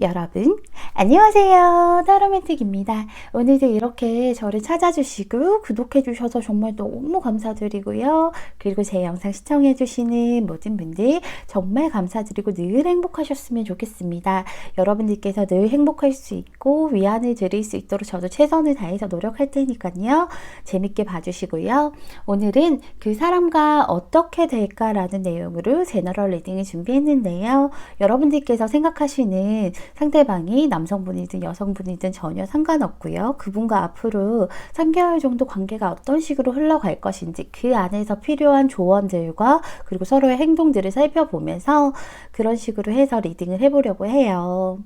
여러분, 안녕하세요. 따로맨틱입니다. 오늘도 이렇게 저를 찾아주시고 구독해주셔서 정말 너무 감사드리고요. 그리고 제 영상 시청해주시는 모든 분들 정말 감사드리고 늘 행복하셨으면 좋겠습니다. 여러분들께서 늘 행복할 수 있고 위안을 드릴 수 있도록 저도 최선을 다해서 노력할 테니까요. 재밌게 봐주시고요. 오늘은 그 사람과 어떻게 될까라는 내용으로 제너럴 리딩을 준비했는데요. 여러분들께서 생각하시는 상대방이 남성분이든 여성분이든 전혀 상관없고요. 그분과 앞으로 3개월 정도 관계가 어떤 식으로 흘러갈 것인지 그 안에서 필요한 조언들과 그리고 서로의 행동들을 살펴보면서 그런 식으로 해서 리딩을 해보려고 해요.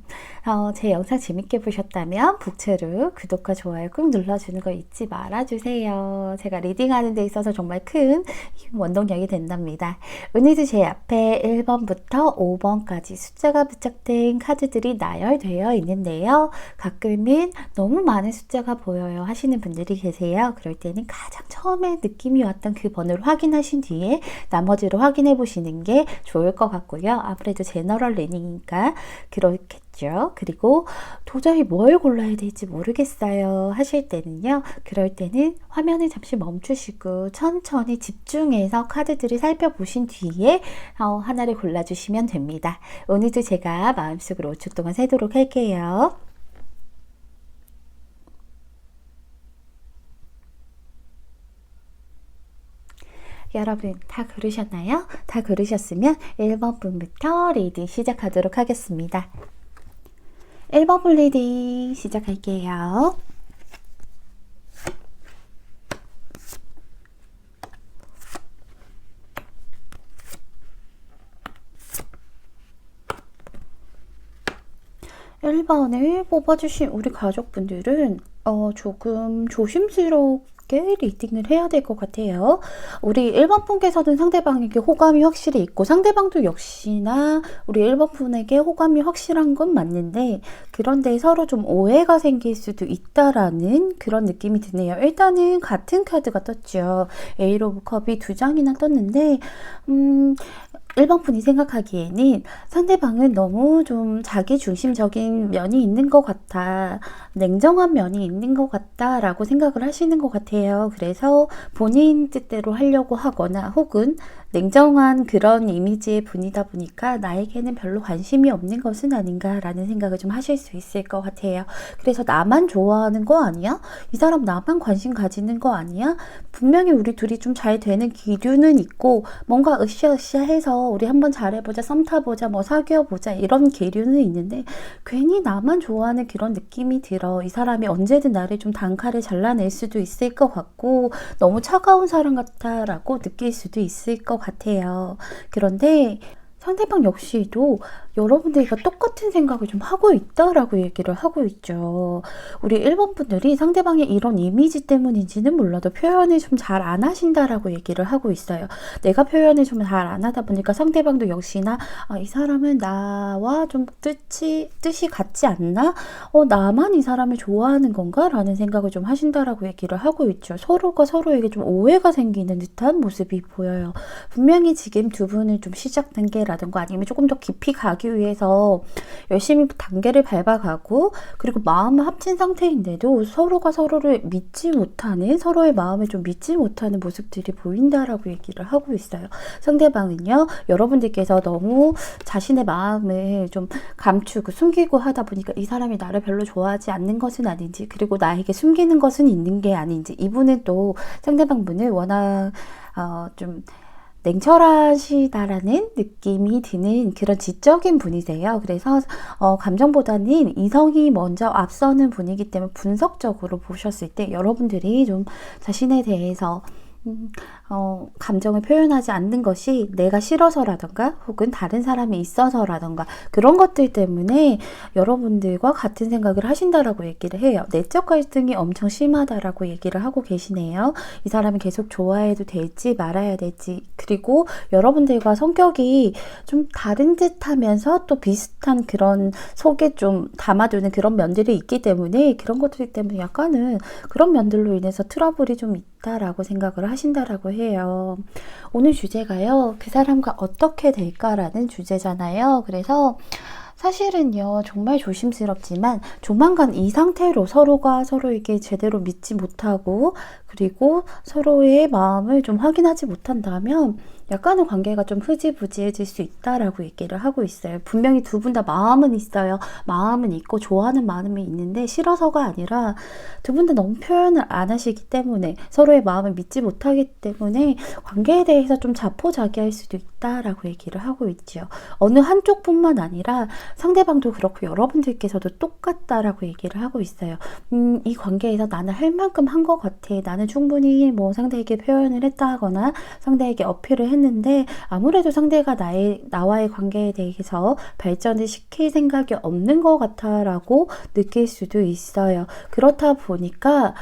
제 영상 재밌게 보셨다면 북채로 구독과 좋아요 꾹 눌러주는 거 잊지 말아주세요. 제가 리딩하는 데 있어서 정말 큰 원동력이 된답니다. 오늘도 제 앞에 1번부터 5번까지 숫자가 부착된 카드들이 나열되어 있는데요. 가끔은 너무 많은 숫자가 보여요 하시는 분들이 계세요. 그럴 때는 가장 처음에 느낌이 왔던 그 번호를 확인하신 뒤에 나머지를 확인해 보시는 게 좋을 것 같고요. 아무래도 제너럴 리딩이니까 그렇겠죠. 그리고 도저히 뭘 골라야 될지 모르겠어요 하실 때는요. 그럴 때는 화면을 잠시 멈추시고 천천히 집중해서 카드들을 살펴보신 뒤에 하나를 골라주시면 됩니다. 오늘도 제가 마음속으로 5초 동안 세도록 할게요. 여러분 다 고르셨나요? 다 고르셨으면 1번 분부터 리딩 시작하도록 하겠습니다. 1번 분 리딩 시작할게요. (1번을) 뽑아주신 우리 가족분들은 조금 조심스럽게 리딩을 해야 될 것 같아요. 우리 1번 분께서는 상대방에게 호감이 확실히 있고 상대방도 역시나 우리 1번 분에게 호감이 확실한 건 맞는데 그런데 서로 좀 오해가 생길 수도 있다라는 그런 느낌이 드네요. 일단은 같은 카드가 떴죠. 에이스 오브 컵이 2장이나 떴는데 1번 분이 생각하기에는 상대방은 너무 좀 자기중심적인 면이 있는 것 같아. 냉정한 면이 있는 것 같다 라고 생각을 하시는 것 같아요. 그래서 본인 뜻대로 하려고 하거나 혹은 냉정한 그런 이미지의 분이다 보니까 나에게는 별로 관심이 없는 것은 아닌가 라는 생각을 좀 하실 수 있을 것 같아요. 그래서 나만 좋아하는 거 아니야? 이 사람 나만 관심 가지는 거 아니야? 분명히 우리 둘이 좀 잘 되는 기류는 있고 뭔가 으쌰으쌰해서 우리 한번 잘해보자, 썸 타보자, 뭐 사귀어보자 이런 계류는 있는데 괜히 나만 좋아하는 그런 느낌이 들어. 이 사람이 언제든 나를 좀 단칼에 잘라낼 수도 있을 것 같고 너무 차가운 사람 같아 라고 느낄 수도 있을 것 같아요. 그런데 상대방 역시도 여러분들과 똑같은 생각을 좀 하고 있다라고 얘기를 하고 있죠. 우리 1번 분들이 상대방의 이런 이미지 때문인지는 몰라도 표현을 좀 잘 안 하신다라고 얘기를 하고 있어요. 내가 표현을 좀 잘 안 하다 보니까 상대방도 역시나 이 사람은 나와 좀 뜻이 같지 않나? 나만 이 사람을 좋아하는 건가? 라는 생각을 좀 하신다라고 얘기를 하고 있죠. 서로가 서로에게 좀 오해가 생기는 듯한 모습이 보여요. 분명히 지금 두 분을 좀 시작 단계라든가 아니면 조금 더 깊이 가기 위해서 열심히 단계를 밟아가고 그리고 마음을 합친 상태인데도 서로가 서로를 믿지 못하는 서로의 마음을 좀 믿지 못하는 모습들이 보인다라고 얘기를 하고 있어요. 상대방은요 여러분들께서 너무 자신의 마음을 좀 감추고 숨기고 하다 보니까 이 사람이 나를 별로 좋아하지 않는 것은 아닌지 그리고 나에게 숨기는 것은 있는 게 아닌지 이분은 또 상대방분을 워낙 좀 냉철하시다라는 느낌이 드는 그런 지적인 분이세요. 그래서 감정보다는 이성이 먼저 앞서는 분이기 때문에 분석적으로 보셨을 때 여러분들이 좀 자신에 대해서 감정을 표현하지 않는 것이 내가 싫어서라던가 혹은 다른 사람이 있어서라던가 그런 것들 때문에 여러분들과 같은 생각을 하신다라고 얘기를 해요. 내적 갈등이 엄청 심하다라고 얘기를 하고 계시네요. 이 사람이 계속 좋아해도 될지 말아야 될지 그리고 여러분들과 성격이 좀 다른 듯 하면서 또 비슷한 그런 속에 좀 담아두는 그런 면들이 있기 때문에 그런 것들 때문에 약간은 그런 면들로 인해서 트러블이 좀 있다라고 생각을 하신다라고 해요. 오늘 주제가요. 그 사람과 어떻게 될까라는 주제잖아요. 그래서 사실은요, 정말 조심스럽지만 조만간 이 상태로 서로가 서로에게 제대로 믿지 못하고 그리고 서로의 마음을 좀 확인하지 못한다면 약간은 관계가 좀 흐지부지해질 수 있다라고 얘기를 하고 있어요. 분명히 두 분 다 마음은 있어요. 마음은 있고 좋아하는 마음이 있는데 싫어서가 아니라 두 분 다 너무 표현을 안 하시기 때문에 서로의 마음을 믿지 못하기 때문에 관계에 대해서 좀 자포자기할 수도 있다라고 얘기를 하고 있죠. 어느 한쪽뿐만 아니라 상대방도 그렇고 여러분들께서도 똑같다라고 얘기를 하고 있어요. 이 관계에서 나는 할 만큼 한 것 같아. 나는 충분히 뭐 상대에게 표현을 했다 하거나 상대에게 어필을 했는데 아무래도 상대가 나와의 관계에 대해서 발전을 시킬 생각이 없는 것 같아라고 느낄 수도 있어요. 그렇다 보니까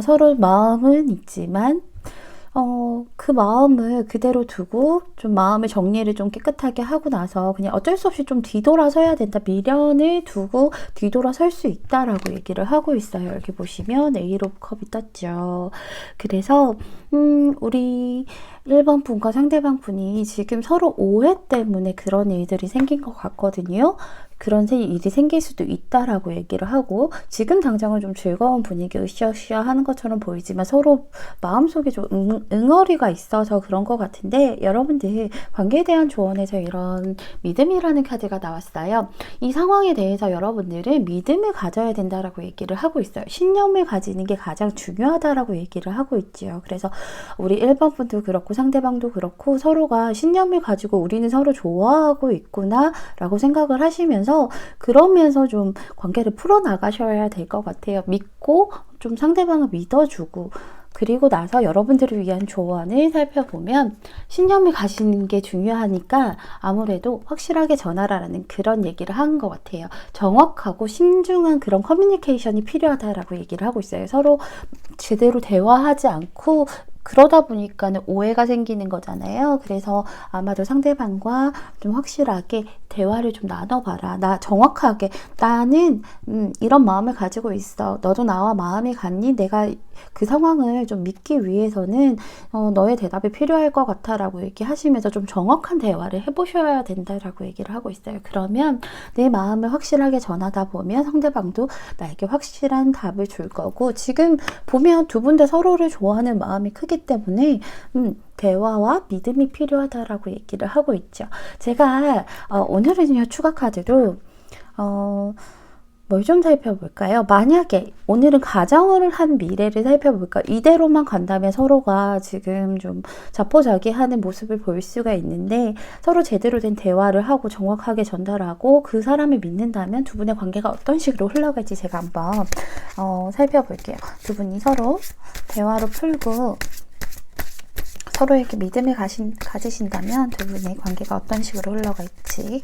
서로 마음은 있지만 그 마음을 그대로 두고 좀 마음의 정리를 좀 깨끗하게 하고 나서 그냥 어쩔 수 없이 좀 뒤돌아서야 된다. 미련을 두고 뒤돌아설 수 있다라고 얘기를 하고 있어요. 여기 보시면 에이트 오브 컵이 떴죠. 그래서 우리 1번 분과 상대방 분이 지금 서로 오해 때문에 그런 일들이 생긴 것 같거든요. 그런 일이 생길 수도 있다라고 얘기를 하고 지금 당장은 좀 즐거운 분위기 으쌰으쌰 하는 것처럼 보이지만 서로 마음속에 좀 응어리가 있어서 그런 것 같은데 여러분들 관계에 대한 조언에서 이런 믿음이라는 카드가 나왔어요. 이 상황에 대해서 여러분들은 믿음을 가져야 된다라고 얘기를 하고 있어요. 신념을 가지는 게 가장 중요하다라고 얘기를 하고 있지요. 그래서 우리 1번 분도 그렇고 상대방도 그렇고 서로가 신념을 가지고 우리는 서로 좋아하고 있구나 라고 생각을 하시면서 그러면서 좀 관계를 풀어나가셔야 될 것 같아요. 믿고 좀 상대방을 믿어주고 그리고 나서 여러분들을 위한 조언을 살펴보면 신념을 가지는 게 중요하니까 아무래도 확실하게 전하라는 그런 얘기를 한 것 같아요. 정확하고 신중한 그런 커뮤니케이션이 필요하다라고 얘기를 하고 있어요. 서로 제대로 대화하지 않고 그러다 보니까는 오해가 생기는 거잖아요. 그래서 아마도 상대방과 좀 확실하게 대화를 좀 나눠봐라. 나 정확하게 나는 이런 마음을 가지고 있어. 너도 나와 마음이 같니? 내가 그 상황을 좀 믿기 위해서는 너의 대답이 필요할 것 같아 라고 얘기하시면서 좀 정확한 대화를 해보셔야 된다라고 얘기를 하고 있어요. 그러면 내 마음을 확실하게 전하다 보면 상대방도 나에게 확실한 답을 줄 거고 지금 보면 두 분 다 서로를 좋아하는 마음이 크기 때문에 대화와 믿음이 필요하다라고 얘기를 하고 있죠. 제가 오늘은요 추가 카드로 뭘 좀 살펴볼까요? 만약에 오늘은 가정을 한 미래를 살펴볼까? 이대로만 간다면 서로가 지금 좀 자포자기하는 모습을 볼 수가 있는데 서로 제대로 된 대화를 하고 정확하게 전달하고 그 사람을 믿는다면 두 분의 관계가 어떤 식으로 흘러갈지 제가 한번 살펴볼게요. 두 분이 서로 대화로 풀고 서로에게 믿음을 가지신다면 두 분의 관계가 어떤 식으로 흘러갈지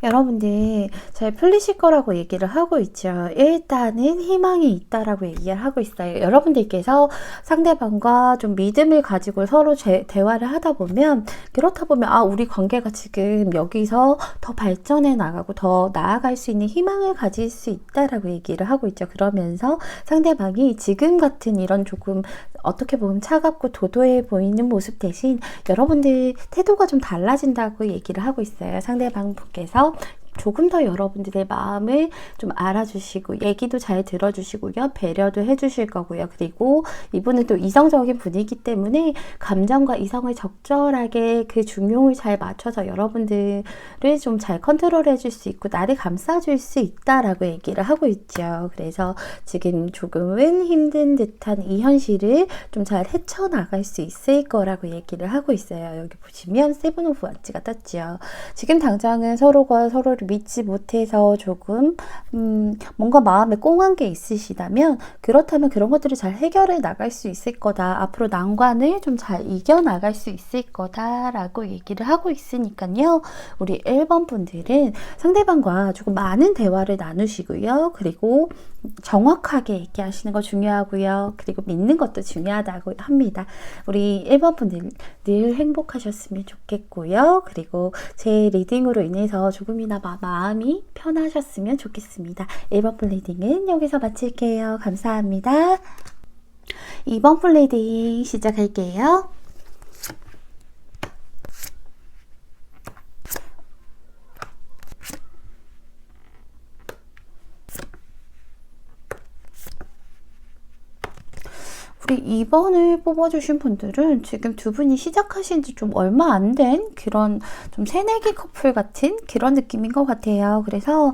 여러분들 잘 풀리실 거라고 얘기를 하고 있죠. 일단은 희망이 있다라고 얘기를 하고 있어요. 여러분들께서 상대방과 좀 믿음을 가지고 서로 대화를 하다 보면 그렇다 보면 우리 관계가 지금 여기서 더 발전해 나가고 더 나아갈 수 있는 희망을 가질 수 있다라고 얘기를 하고 있죠. 그러면서 상대방이 지금 같은 이런 조금 어떻게 보면 차갑고 도도해 보이는 모습 대신 여러분들 태도가 좀 달라진다고 얘기를 하고 있어요. 상대방 분께서 조금 더 여러분들의 마음을 좀 알아주시고 얘기도 잘 들어주시고요. 배려도 해주실 거고요. 그리고 이분은 또 이성적인 분이기 때문에 감정과 이성을 적절하게 그 중용을 잘 맞춰서 여러분들을 좀 잘 컨트롤 해줄 수 있고 나를 감싸줄 수 있다라고 얘기를 하고 있죠. 그래서 지금 조금은 힘든 듯한 이 현실을 좀 잘 헤쳐나갈 수 있을 거라고 얘기를 하고 있어요. 여기 보시면 세븐 오브 원츠가 떴죠. 지금 당장은 서로가 서로를 믿지 못해서 조금 뭔가 마음에 꽁한 게 있으시다면 그렇다면 그런 것들을 잘 해결해 나갈 수 있을 거다. 앞으로 난관을 좀 잘 이겨나갈 수 있을 거다라고 얘기를 하고 있으니까요. 우리 1번 분들은 상대방과 조금 많은 대화를 나누시고요. 그리고 정확하게 얘기하시는 거 중요하고요. 그리고 믿는 것도 중요하다고 합니다. 우리 1번 분들 늘 행복하셨으면 좋겠고요. 그리고 제 리딩으로 인해서 조금이나 마음이 편하셨으면 좋겠습니다. 1번 분 리딩은 여기서 마칠게요. 감사합니다. 2번 분 리딩 시작할게요. 우리 2번을 뽑아주신 분들은 지금 두 분이 시작하신 지 좀 얼마 안 된 그런 좀 새내기 커플 같은 그런 느낌인 것 같아요. 그래서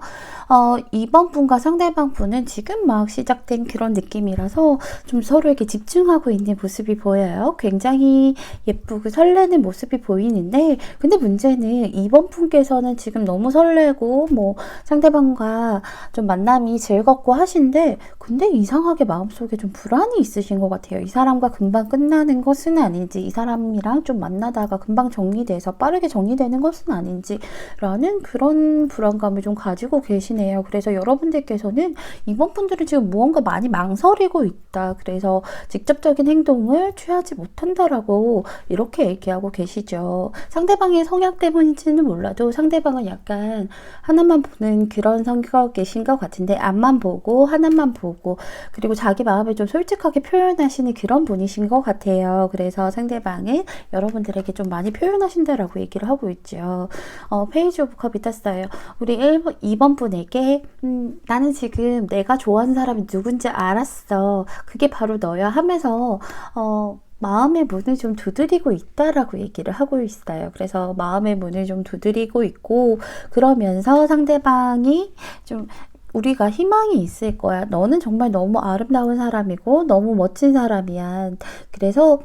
2번 분과 상대방 분은 지금 막 시작된 그런 느낌이라서 좀 서로에게 집중하고 있는 모습이 보여요. 굉장히 예쁘고 설레는 모습이 보이는데, 근데 문제는 2번 분께서는 지금 너무 설레고 뭐 상대방과 좀 만남이 즐겁고 하신데, 근데 이상하게 마음속에 좀 불안이 있으신 것 같아요. 이 사람과 금방 끝나는 것은 아닌지, 이 사람이랑 좀 만나다가 금방 정리돼서 빠르게 정리되는 것은 아닌지 라는 그런 불안감을 좀 가지고 계시네요. 그래서 여러분들께서는 이번 분들은 지금 무언가 많이 망설이고 있다. 그래서 직접적인 행동을 취하지 못한다라고 이렇게 얘기하고 계시죠. 상대방의 성향 때문인지는 몰라도 상대방은 약간 하나만 보는 그런 성격이신 것 같은데, 앞만 보고 하나만 보고 그리고 자기 마음을 좀 솔직하게 표현하시는 그런 분이신 것 같아요. 그래서 상대방은 여러분들에게 좀 많이 표현하신다라고 얘기를 하고 있죠. 페이지 오브 컵이 떴어요. 우리 2번 분에게 나는 지금 내가 좋아하는 사람이 누군지 알았어. 그게 바로 너야 하면서 마음의 문을 좀 두드리고 있다라고 얘기를 하고 있어요. 그래서 마음의 문을 좀 두드리고 있고, 그러면서 상대방이 좀 우리가 희망이 있을 거야. 너는 정말 너무 아름다운 사람이고 너무 멋진 사람이야. 그래서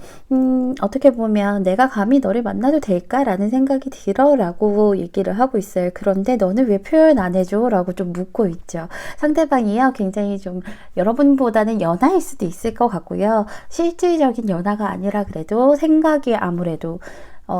어떻게 보면 내가 감히 너를 만나도 될까라는 생각이 들어 라고 얘기를 하고 있어요. 그런데 너는 왜 표현 안 해줘? 라고 좀 묻고 있죠. 상대방이요, 굉장히 좀 여러분보다는 연하일 수도 있을 것 같고요. 실질적인 연하가 아니라 그래도 생각이 아무래도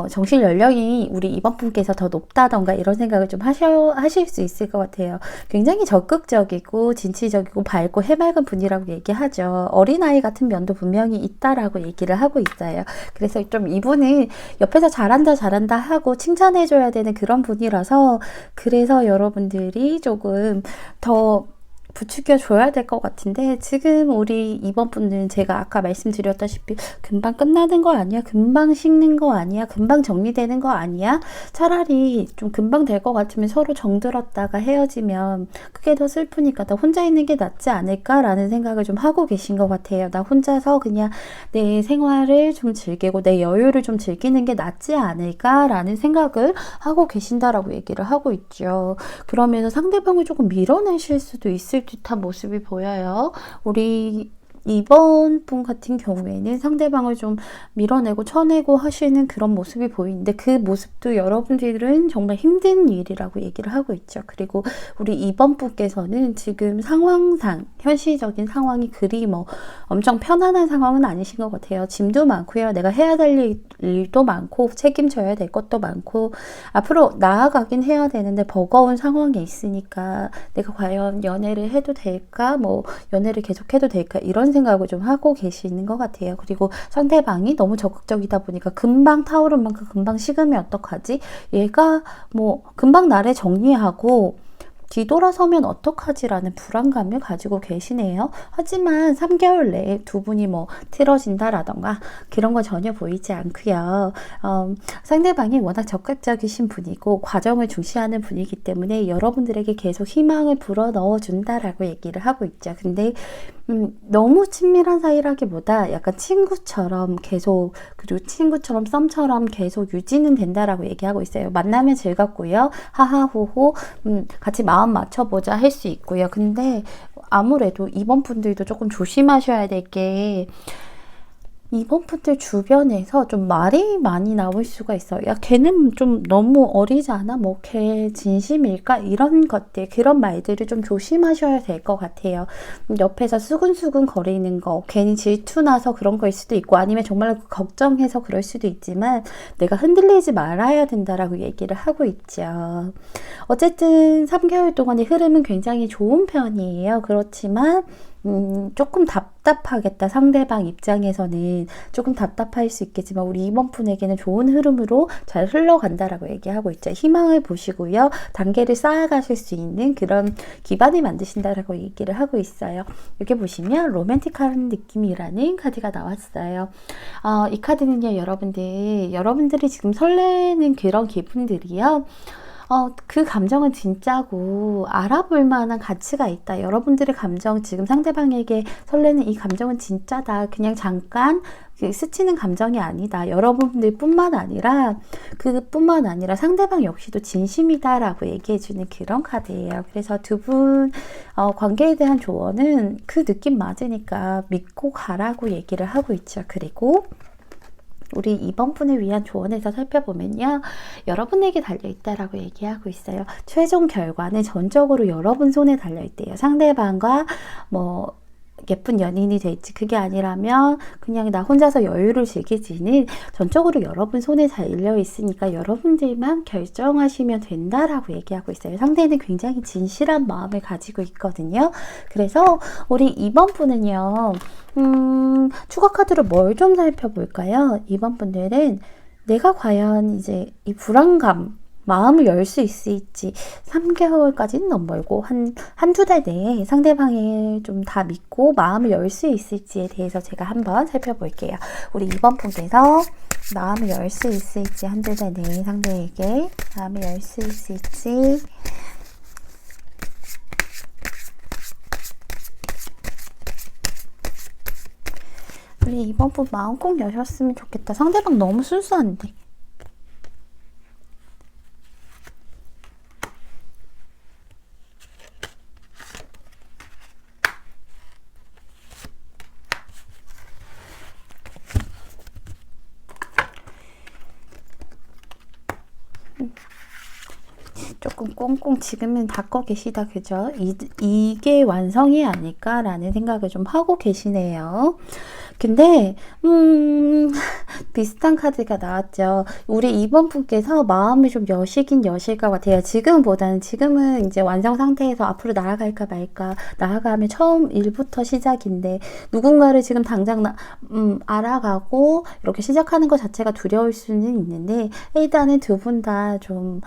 정신 연령이 우리 2번 분께서 더 높다던가 이런 생각을 좀 하실 수 있을 것 같아요. 굉장히 적극적이고 진취적이고 밝고 해맑은 분이라고 얘기하죠. 어린아이 같은 면도 분명히 있다라고 얘기를 하고 있어요. 그래서 좀 이분은 옆에서 잘한다 하고 칭찬해줘야 되는 그런 분이라서, 그래서 여러분들이 조금 더 부추겨 줘야 될 것 같은데, 지금 우리 2번 분은 제가 아까 말씀드렸다시피 금방 끝나는 거 아니야? 금방 식는 거 아니야? 금방 정리되는 거 아니야? 차라리 좀 금방 될 것 같으면 서로 정들었다가 헤어지면 그게 더 슬프니까 나 혼자 있는 게 낫지 않을까라는 생각을 좀 하고 계신 것 같아요. 나 혼자서 그냥 내 생활을 좀 즐기고 내 여유를 좀 즐기는 게 낫지 않을까라는 생각을 하고 계신다라고 얘기를 하고 있죠. 그러면서 상대방을 조금 밀어내실 수도 있을 듯한 모습이 보여요. 우리 2번 분 같은 경우에는 상대방을 좀 밀어내고 쳐내고 하시는 그런 모습이 보이는데, 그 모습도 여러분들은 정말 힘든 일이라고 얘기를 하고 있죠. 그리고 우리 2번 분께서는 지금 상황상 현실적인 상황이 그리 뭐 엄청 편안한 상황은 아니신 것 같아요. 짐도 많고요. 내가 해야 될 일도 많고 책임져야 될 것도 많고 앞으로 나아가긴 해야 되는데 버거운 상황에 있으니까 내가 과연 연애를 해도 될까? 뭐 연애를 계속해도 될까? 이런 생각을 좀 하고 계시는 것 같아요. 그리고 상대방이 너무 적극적이다 보니까 금방 타오른 만큼 금방 식으면 어떡하지? 얘가 뭐 금방 나를 정리하고 뒤돌아서면 어떡하지라는 불안감을 가지고 계시네요. 하지만 3개월 내에 두 분이 뭐 틀어진다라던가 그런 거 전혀 보이지 않고요. 상대방이 워낙 적극적이신 분이고 과정을 중시하는 분이기 때문에 여러분들에게 계속 희망을 불어넣어 준다라고 얘기를 하고 있죠. 근데 너무 친밀한 사이라기보다 약간 친구처럼 계속, 그리고 친구처럼 썸처럼 계속 유지는 된다라고 얘기하고 있어요. 만나면 즐겁고요. 하하호호 같이 마음 맞춰보자 할 수 있고요. 근데 아무래도 이번 분들도 조금 조심하셔야 될 게, 이번 분들 주변에서 좀 말이 많이 나올 수가 있어요. 야, 걔는 좀 너무 어리지 않아? 뭐, 걔 진심일까? 이런 것들, 그런 말들을 좀 조심하셔야 될 것 같아요. 옆에서 수근수근 거리는 거, 괜히 질투나서 그런 거일 수도 있고, 아니면 정말 걱정해서 그럴 수도 있지만, 내가 흔들리지 말아야 된다라고 얘기를 하고 있죠. 어쨌든 3개월 동안의 흐름은 굉장히 좋은 편이에요. 그렇지만, 조금 답답하겠다. 상대방 입장에서는 조금 답답할 수 있겠지만 우리 이번 분에게는 좋은 흐름으로 잘 흘러간다라고 얘기하고 있죠. 희망을 보시고요. 단계를 쌓아가실 수 있는 그런 기반을 만드신다라고 얘기를 하고 있어요. 여기 보시면 로맨틱한 느낌이라는 카드가 나왔어요. 이 카드는요, 여러분들이 지금 설레는 그런 기분들이요. 그 감정은 진짜고 알아볼 만한 가치가 있다. 여러분들의 감정, 지금 상대방에게 설레는 이 감정은 진짜다. 그냥 잠깐 스치는 감정이 아니다. 여러분들 뿐만 아니라 그뿐만 아니라 상대방 역시도 진심이다라고 얘기해주는 그런 카드예요. 그래서 두 분 관계에 대한 조언은 그 느낌 맞으니까 믿고 가라고 얘기를 하고 있죠. 그리고 우리 이번 분을 위한 조언에서 살펴보면요. 여러분에게 달려있다라고 얘기하고 있어요. 최종 결과는 전적으로 여러분 손에 달려있대요. 상대방과 뭐 예쁜 연인이 될지 그게 아니라면 그냥 나 혼자서 여유를 즐기지는 전적으로 여러분 손에 달려 있으니까 여러분들만 결정하시면 된다라고 얘기하고 있어요. 상대는 굉장히 진실한 마음을 가지고 있거든요. 그래서 우리 이번 분은요. 추가 카드로 뭘 좀 살펴볼까요? 이번 분들은 내가 과연 이제 이 불안감 마음을 열 수 있을지 3개월까지는 너무 멀고 한두 달 내에 상대방을 좀 다 믿고 마음을 열 수 있을지에 대해서 제가 한번 살펴볼게요. 우리 이번 분께서 마음을 열 수 있을지 한두 달 내에 상대에게 마음을 열 수 있을지 우리 이번 분 마음 꼭 여셨으면 좋겠다. 상대방 너무 순수한데. 조금 꽁꽁 지금은 닫고 계시다, 그죠? 이게 완성이 아닐까라는 생각을 좀 하고 계시네요. 근데 비슷한 카드가 나왔죠. 우리 이번 분께서 마음을 좀 여시긴 여실 것 같아요. 지금은 이제 완성 상태에서 앞으로 나아갈까 말까, 나아가면 처음 일부터 시작인데 누군가를 지금 당장 알아가고 이렇게 시작하는 것 자체가 두려울 수는 있는데 일단은 두 분 다 좀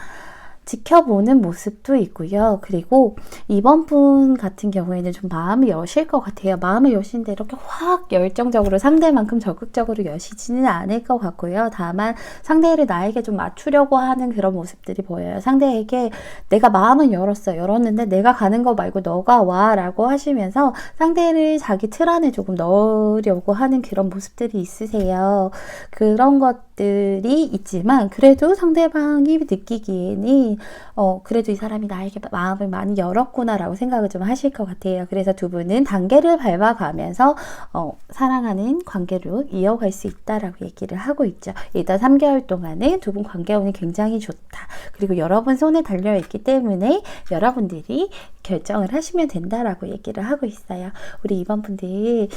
지켜보는 모습도 있고요. 그리고 이번 분 같은 경우에는 좀 마음을 여실 것 같아요. 마음을 여시는데 이렇게 확 열정적으로 상대만큼 적극적으로 여시지는 않을 것 같고요. 다만 상대를 나에게 좀 맞추려고 하는 그런 모습들이 보여요. 상대에게 내가 마음은 열었는데 내가 가는 거 말고 너가 와 라고 하시면서 상대를 자기 틀 안에 조금 넣으려고 하는 그런 모습들이 있으세요. 그런 것들이 있지만 그래도 상대방이 느끼기에는 그래도 이 사람이 나에게 마음을 많이 열었구나 라고 생각을 좀 하실 것 같아요. 그래서 두 분은 단계를 밟아가면서 사랑하는 관계로 이어갈 수 있다라고 얘기를 하고 있죠. 일단 3개월 동안은 두 분 관계운이 굉장히 좋다. 그리고 여러분 손에 달려있기 때문에 여러분들이 결정을 하시면 된다라고 얘기를 하고 있어요. 우리 이번 분들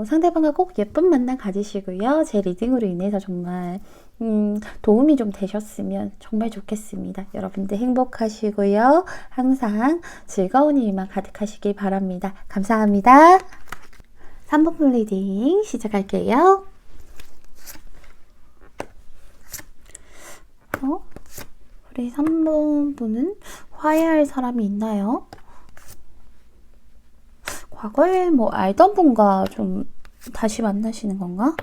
상대방과 꼭 예쁜 만남 가지시고요. 제 리딩으로 인해서 정말 도움이 좀 되셨으면 정말 좋겠습니다. 여러분들 행복하시고요. 항상 즐거운 일만 가득하시길 바랍니다. 감사합니다. 3번 리딩 시작할게요. 우리 3번 분은 화해할 사람이 있나요? 과거에 뭐 알던 분과 좀 다시 만나시는 건가?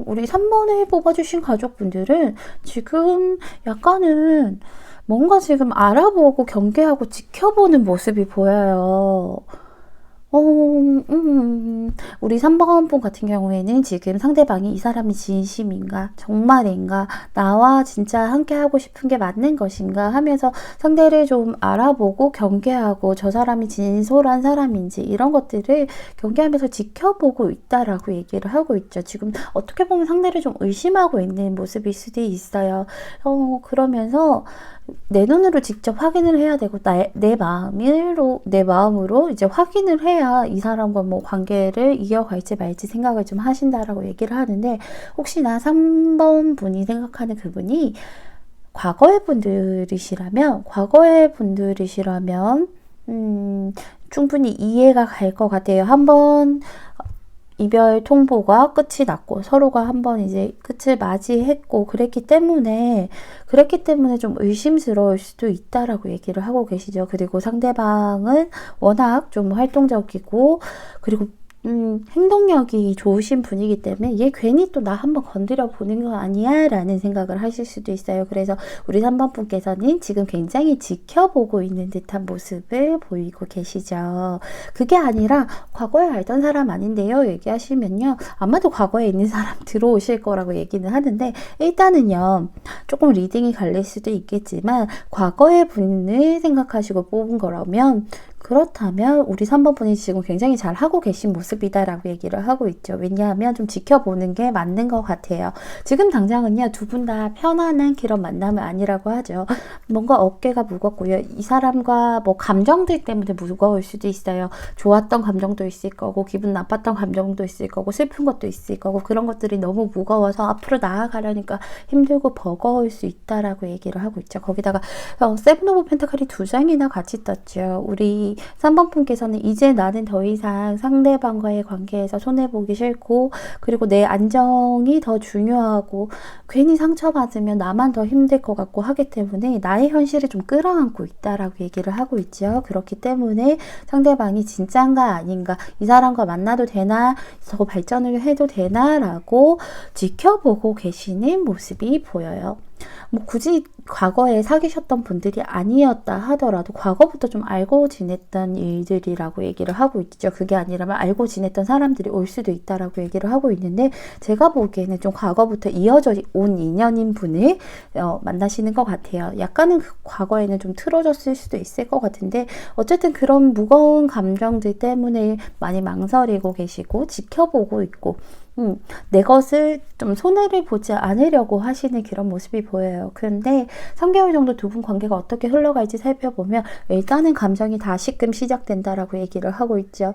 우리 3번에 뽑아주신 가족분들은 지금 약간은 뭔가 지금 알아보고 경계하고 지켜보는 모습이 보여요. 우리 3번 분 같은 경우에는 지금 상대방이 이 사람이 진심인가, 정말인가, 나와 진짜 함께 하고 싶은 게 맞는 것인가 하면서 상대를 좀 알아보고 경계하고 저 사람이 진솔한 사람인지 이런 것들을 경계하면서 지켜보고 있다라고 얘기를 하고 있죠. 지금 어떻게 보면 상대를 좀 의심하고 있는 모습일 수도 있어요. 그러면서 내 눈으로 직접 확인을 해야 되고 내 마음으로 이제 확인을 해야 이 사람과 뭐 관계를 이어갈지 말지 생각을 좀 하신다라고 얘기를 하는데, 혹시나 3번 분이 생각하는 그분이 과거의 분들이시라면 충분히 이해가 갈 것 같아요. 한번 이별 통보가 끝이 났고 서로가 한번 이제 끝을 맞이했고 그랬기 때문에 좀 의심스러울 수도 있다라고 얘기를 하고 계시죠. 그리고 상대방은 워낙 좀 활동적이고 그리고 행동력이 좋으신 분이기 때문에 얘 괜히 또 나 한번 건드려 보는 거 아니야? 라는 생각을 하실 수도 있어요. 그래서 우리 3번 분께서는 지금 굉장히 지켜보고 있는 듯한 모습을 보이고 계시죠. 그게 아니라 과거에 알던 사람 아닌데요? 얘기하시면요. 아마도 과거에 있는 사람 들어오실 거라고 얘기는 하는데, 일단은요. 조금 리딩이 갈릴 수도 있겠지만 과거의 분을 생각하시고 뽑은 거라면, 그렇다면 우리 3번 분이 지금 굉장히 잘 하고 계신 모습이다라고 얘기를 하고 있죠. 왜냐하면 좀 지켜보는 게 맞는 것 같아요. 지금 당장은요, 두 분 다 편안한 그런 만남은 아니라고 하죠. 뭔가 어깨가 무겁고요. 이 사람과 뭐 감정들 때문에 무거울 수도 있어요. 좋았던 감정도 있을 거고, 기분 나빴던 감정도 있을 거고, 슬픈 것도 있을 거고, 그런 것들이 너무 무거워서 앞으로 나아가려니까 힘들고 버거울 수 있다라고 얘기를 하고 있죠. 거기다가 세븐 오브 펜타클이 2장이나 같이 떴죠. 우리 3번 분께서는 이제 나는 더 이상 상대방과의 관계에서 손해보기 싫고, 그리고 내 안정이 더 중요하고, 괜히 상처받으면 나만 더 힘들 것 같고 하기 때문에 나의 현실을 좀 끌어안고 있다라고 얘기를 하고 있죠. 그렇기 때문에 상대방이 진짠가 아닌가, 이 사람과 만나도 되나, 더 발전을 해도 되나 라고 지켜보고 계시는 모습이 보여요. 뭐 굳이 과거에 사귀셨던 분들이 아니었다 하더라도 과거부터 좀 알고 지냈던 일들이라고 얘기를 하고 있죠. 그게 아니라면 알고 지냈던 사람들이 올 수도 있다라고 얘기를 하고 있는데, 제가 보기에는 좀 과거부터 이어져 온 인연인 분을 만나시는 것 같아요. 약간은 그 과거에는 좀 틀어졌을 수도 있을 것 같은데, 어쨌든 그런 무거운 감정들 때문에 많이 망설이고 계시고 지켜보고 있고, 내 것을 좀 손해를 보지 않으려고 하시는 그런 모습이 보여요. 그런데 3개월 정도 두 분 관계가 어떻게 흘러갈지 살펴보면 일단은 감정이 다시금 시작된다라고 얘기를 하고 있죠.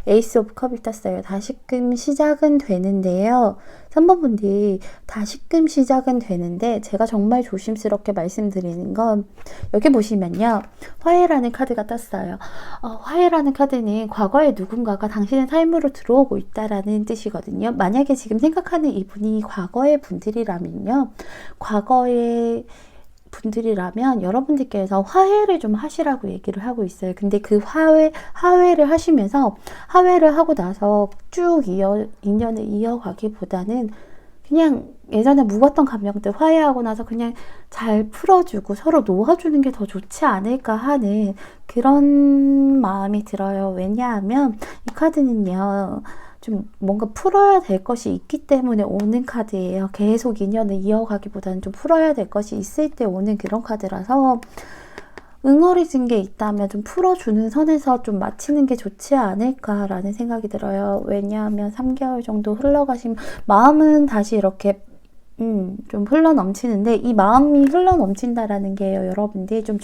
에이스 오브 컵이 떴어요. 다시금 시작은 되는데요. 3번 분들이 다시금 시작은 되는데, 제가 정말 조심스럽게 말씀드리는 건, 여기 보시면요, 화해라는 카드가 떴어요. 화해라는 카드는 과거에 누군가가 당신의 삶으로 들어오고 있다라는 뜻이거든요. 만약에 지금 생각하는 이분이 과거의 분들이라면요, 과거의 분들이라면 여러분들께서 화해를 좀 하시라고 얘기를 하고 있어요. 근데 그 화해를 하시면서, 화해를 하고 나서 쭉 인연을 이어가기보다는 그냥 예전에 묵었던 감정들 화해하고 나서 그냥 잘 풀어주고 서로 놓아주는 게 더 좋지 않을까 하는 그런 마음이 들어요. 왜냐하면 이 카드는요, 좀 뭔가 풀어야 될 것이 있기 때문에 오는 카드예요. 계속 인연을 이어가기보다는 좀 풀어야 될 것이 있을 때 오는 그런 카드라서, 응어리진 게 있다면 좀 풀어주는 선에서 좀 마치는 게 좋지 않을까라는 생각이 들어요. 왜냐하면 3개월 정도 흘러가시면 마음은 다시 이렇게 좀 흘러넘치는데, 이 마음이 흘러넘친다라는 게요, 여러분들 좀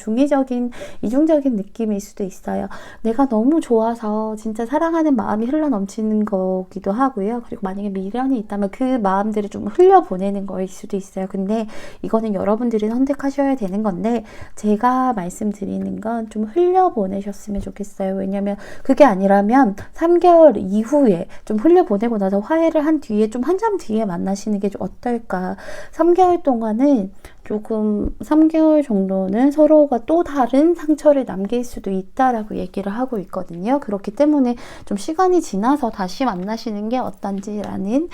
이중적인 느낌일 수도 있어요. 내가 너무 좋아서 진짜 사랑하는 마음이 흘러넘치는 거기도 하고요. 그리고 만약에 미련이 있다면 그 마음들을 좀 흘려보내는 거일 수도 있어요. 근데 이거는 여러분들이 선택하셔야 되는 건데, 제가 말씀드리는 건 좀 흘려보내셨으면 좋겠어요. 왜냐면 그게 아니라면 3개월 이후에 좀 흘려보내고 나서 화해를 한 뒤에 좀 한참 뒤에 만나시는 게 좀 어떨까. 3개월 동안은 조금 3개월 정도는 서로가 또 다른 상처를 남길 수도 있다라고 얘기를 하고 있거든요. 그렇기 때문에 좀 시간이 지나서 다시 만나시는 게 어떤지라는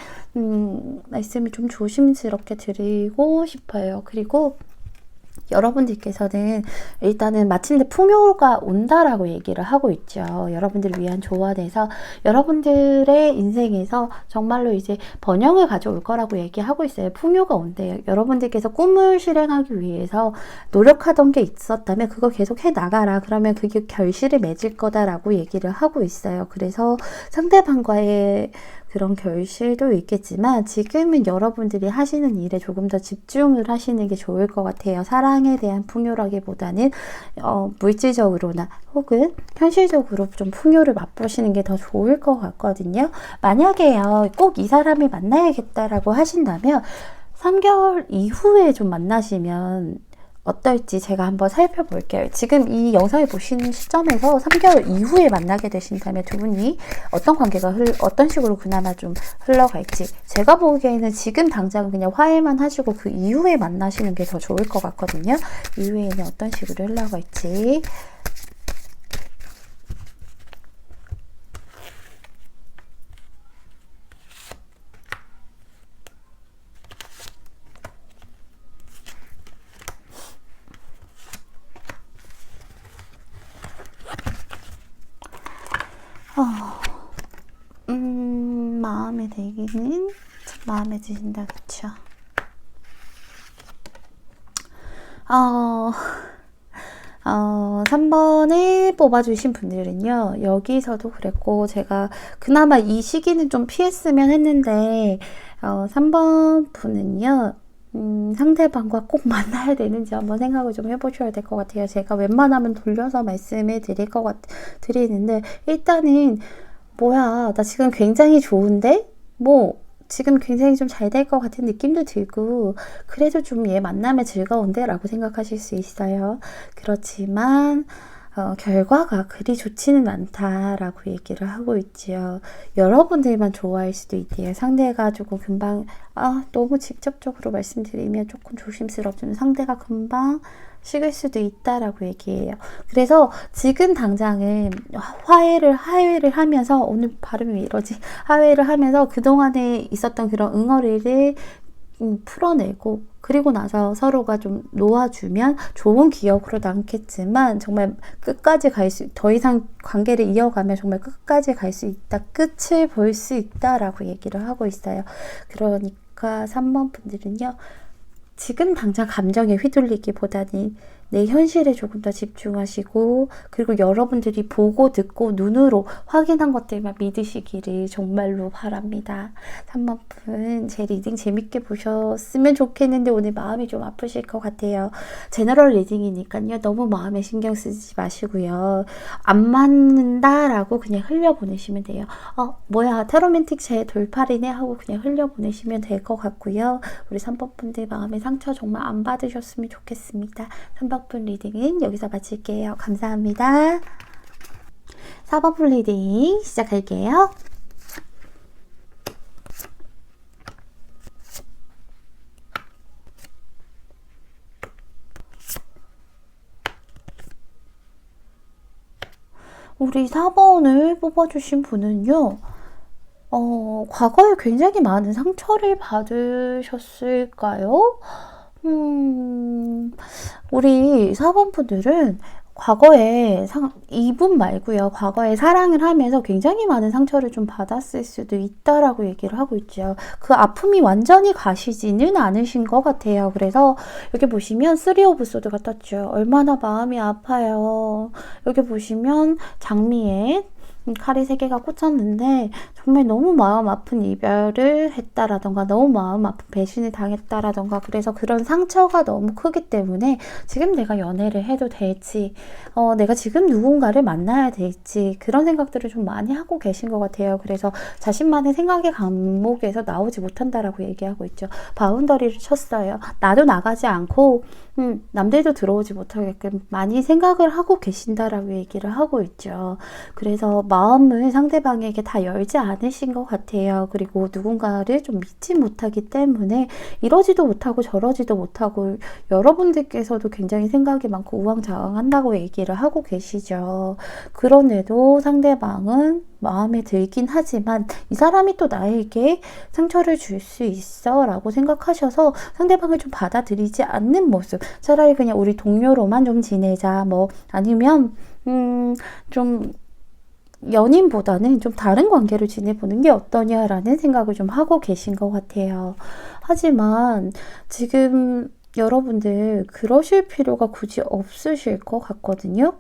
말씀을 좀 조심스럽게 드리고 싶어요. 그리고 여러분들께서는 일단은 마침내 풍요가 온다라고 얘기를 하고 있죠. 여러분들을 위한 조언에서 여러분들의 인생에서 정말로 이제 번영을 가져올 거라고 얘기하고 있어요. 풍요가 온대요. 여러분들께서 꿈을 실행하기 위해서 노력하던 게 있었다면 그거 계속 해 나가라. 그러면 그게 결실을 맺을 거다라고 얘기를 하고 있어요. 그래서 상대방과의 그런 결실도 있겠지만 지금은 여러분들이 하시는 일에 조금 더 집중을 하시는 게 좋을 것 같아요. 사랑에 대한 풍요라기보다는 물질적으로나 혹은 현실적으로 좀 풍요를 맛보시는 게 더 좋을 것 같거든요. 만약에요, 꼭 이 사람을 만나야겠다라고 하신다면 3개월 이후에 좀 만나시면 어떨지 제가 한번 살펴볼게요. 지금 이 영상을 보시는 시점에서 3개월 이후에 만나게 되신다면 두 분이 어떤 관계가 어떤 식으로 그나마 좀 흘러갈지, 제가 보기에는 지금 당장 그냥 화해만 하시고 그 이후에 만나시는 게 더 좋을 것 같거든요. 이후에는 어떤 식으로 흘러갈지. 마음에 들기는 마음에 드신다, 그쵸? 3번을 뽑아주신 분들은요, 여기서도 그랬고, 제가 그나마 이 시기는 좀 피했으면 했는데, 3번 분은요, 상대방과 꼭 만나야 되는지 한번 생각을 좀 해보셔야 될 것 같아요. 제가 웬만하면 돌려서 말씀을 드리는데, 일단은, 뭐야, 나 지금 굉장히 좋은데? 지금 굉장히 좀 잘 될 것 같은 느낌도 들고, 그래도 좀 얘 만나면 즐거운데? 라고 생각하실 수 있어요. 그렇지만, 결과가 그리 좋지는 않다라고 얘기를 하고 있지요. 여러분들만 좋아할 수도 있대요. 상대가 조금 금방, 너무 직접적으로 말씀드리면 조금 조심스럽지만 상대가 금방 식을 수도 있다라고 얘기해요. 그래서 지금 당장은 하회를 하면서, 오늘 발음이 왜 이러지? 하회를 하면서 그동안에 있었던 그런 응어리를 풀어내고, 그리고 나서 서로가 좀 놓아주면 좋은 기억으로 남겠지만, 정말 끝까지 더 이상 관계를 이어가면 정말 끝까지 갈 수 있다, 끝을 볼 수 있다라고 얘기를 하고 있어요. 그러니까 3번 분들은요, 지금 당장 감정에 휘둘리기보다는 내 현실에 조금 더 집중하시고, 그리고 여러분들이 보고 듣고 눈으로 확인한 것들만 믿으시기를 정말로 바랍니다. 3번 분, 제 리딩 재밌게 보셨으면 좋겠는데 오늘 마음이 좀 아프실 것 같아요. 제너럴 리딩이니까요, 너무 마음에 신경 쓰지 마시고요. 안 맞는다라고 그냥 흘려보내시면 돼요. 뭐야, 테로맨틱 제 돌팔이네 하고 그냥 흘려보내시면 될 것 같고요. 우리 3번 분들 마음의 상처 정말 안 받으셨으면 좋겠습니다. 3번 분 리딩은 여기서 마칠게요. 감사합니다. 4번 분 리딩 시작할게요. 우리 4번을 뽑아주신 분은요, 과거에 굉장히 많은 상처를 받으셨을까요? 우리 4번 분들은 과거에 이분 말고요, 과거에 사랑을 하면서 굉장히 많은 상처를 좀 받았을 수도 있다라고 얘기를 하고 있죠. 그 아픔이 완전히 가시지는 않으신 것 같아요. 그래서 여기 보시면 3 오브 소드가 떴죠. 얼마나 마음이 아파요. 여기 보시면 장미에 칼이 3개가 꽂혔는데 정말 너무 마음 아픈 이별을 했다라던가 너무 마음 아픈 배신을 당했다라던가, 그래서 그런 상처가 너무 크기 때문에 지금 내가 연애를 해도 될지, 내가 지금 누군가를 만나야 될지, 그런 생각들을 좀 많이 하고 계신 것 같아요. 그래서 자신만의 생각의 감옥에서 나오지 못한다라고 얘기하고 있죠. 바운더리를 쳤어요. 나도 나가지 않고 남들도 들어오지 못하게끔 많이 생각을 하고 계신다라고 얘기를 하고 있죠. 그래서 마음을 상대방에게 다 열지 않으신 것 같아요. 그리고 누군가를 좀 믿지 못하기 때문에 이러지도 못하고 저러지도 못하고 여러분들께서도 굉장히 생각이 많고 우왕좌왕한다고 얘기를 하고 계시죠. 그런데도 상대방은 마음에 들긴 하지만 이 사람이 또 나에게 상처를 줄 수 있어 라고 생각하셔서 상대방을 좀 받아들이지 않는 모습, 차라리 그냥 우리 동료로만 좀 지내자, 뭐 아니면 좀 연인보다는 좀 다른 관계를 지내보는 게 어떠냐라는 생각을 좀 하고 계신 것 같아요. 하지만 지금 여러분들 그러실 필요가 굳이 없으실 것 같거든요.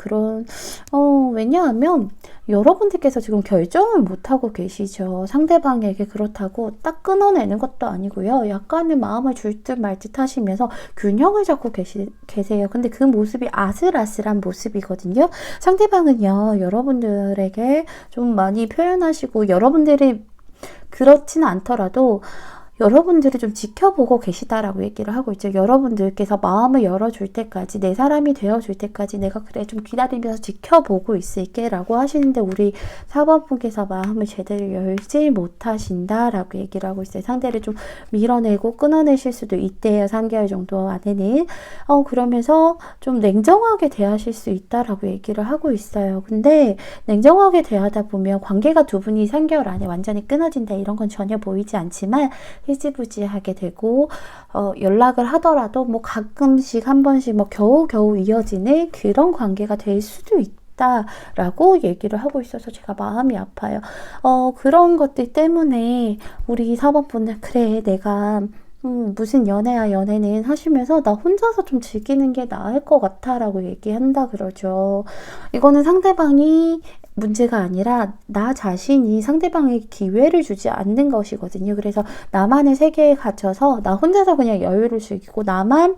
왜냐하면 여러분들께서 지금 결정을 못하고 계시죠. 상대방에게 그렇다고 딱 끊어내는 것도 아니고요. 약간의 마음을 줄 듯 말 듯 하시면서 균형을 잡고 계세요. 근데 그 모습이 아슬아슬한 모습이거든요. 상대방은요, 여러분들에게 좀 많이 표현하시고, 여러분들이 그렇지는 않더라도 여러분들이 좀 지켜보고 계시다라고 얘기를 하고 있죠. 여러분들께서 마음을 열어줄 때까지, 내 사람이 되어줄 때까지 내가 그래 좀 기다리면서 지켜보고 있을게 라고 하시는데, 우리 4번분께서 마음을 제대로 열지 못하신다라고 얘기를 하고 있어요. 상대를 좀 밀어내고 끊어내실 수도 있대요. 3개월 정도 안에는. 그러면서 좀 냉정하게 대하실 수 있다라고 얘기를 하고 있어요. 근데 냉정하게 대하다 보면 관계가 두 분이 3개월 안에 완전히 끊어진다 이런 건 전혀 보이지 않지만 흐지부지하게 되고, 연락을 하더라도 뭐 가끔씩 한 번씩 뭐 겨우겨우 이어지는 그런 관계가 될 수도 있다 라고 얘기를 하고 있어서 제가 마음이 아파요. 그런 것들 때문에 우리 4번분들, 그래 내가 무슨 연애야 연애는 하시면서 나 혼자서 좀 즐기는 게 나을 것 같아 라고 얘기한다 그러죠. 이거는 상대방이 문제가 아니라 나 자신이 상대방에게 기회를 주지 않는 것이거든요. 그래서 나만의 세계에 갇혀서 나 혼자서 그냥 여유를 즐기고, 나만